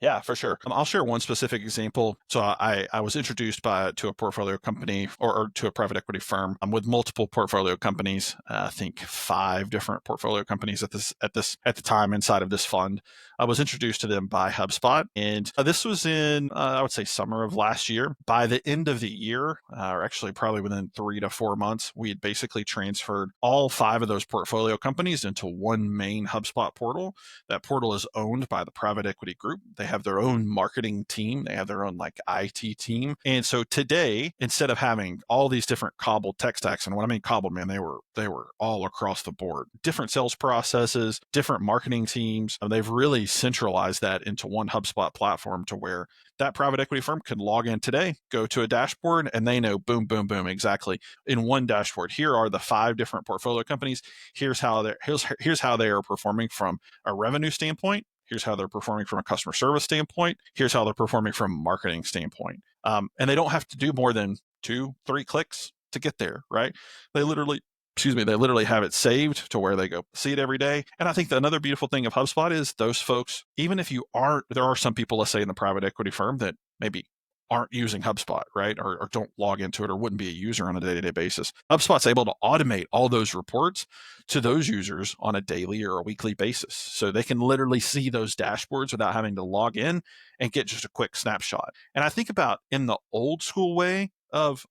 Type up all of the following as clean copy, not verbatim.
Yeah, for sure. I'll share one specific example. So I was introduced to a portfolio company or to a private equity firm with multiple portfolio companies. I think five different portfolio companies at the time inside of this fund. I was introduced to them by HubSpot, and this was in I would say summer of last year. By the end of the year, or actually probably within 3 to 4 months, we had basically transferred all five of those portfolio companies into one main HubSpot portal. That portal is owned by the private equity group. They have their own marketing team. They have their own like IT team. And so today, instead of having all these different cobbled tech stacks, and when I mean cobbled, man, they were all across the board. Different sales processes, different marketing teams. They've really centralized that into one HubSpot platform to where that private equity firm can log in today, go to a dashboard, and they know boom, boom, boom, exactly in one dashboard. Here are the five different portfolio companies. Here's how they are performing from a revenue standpoint. Here's how they're performing from a customer service standpoint. Here's how they're performing from a marketing standpoint. And they don't have to do more than 2, 3 clicks to get there, right? They literally, they literally have it saved to where they go see it every day. And I think another beautiful thing of HubSpot is those folks, even if there are some people, let's say in the private equity firm that maybe aren't using HubSpot, right? Or don't log into it or wouldn't be a user on a day-to-day basis. HubSpot's able to automate all those reports to those users on a daily or a weekly basis. So they can literally see those dashboards without having to log in and get just a quick snapshot. And I think about in the old school way of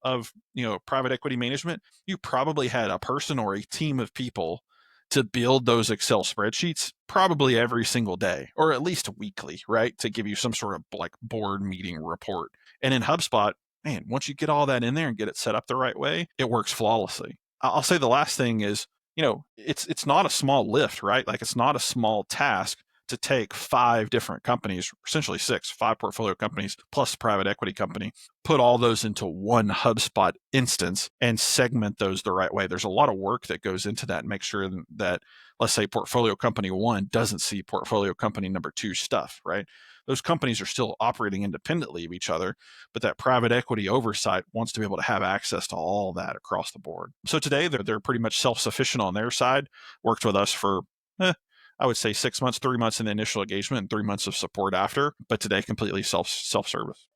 private equity management, you probably had a person or a team of people to build those Excel spreadsheets probably every single day or at least weekly, right? To give you some sort of like board meeting report. And in HubSpot, man, once you get all that in there and get it set up the right way, it works flawlessly. I'll say the last thing is, it's not a small lift, right? Like it's not a small task to take five different companies, essentially five portfolio companies plus private equity company, put all those into one HubSpot instance and segment those the right way. There's a lot of work that goes into that and make sure that, let's say, portfolio company 1 doesn't see portfolio company number 2 stuff, right? Those companies are still operating independently of each other, but that private equity oversight wants to be able to have access to all that across the board. So today they're pretty much self-sufficient on their side, worked with us for I would say 6 months, 3 months in the initial engagement and 3 months of support after, but today completely self-service.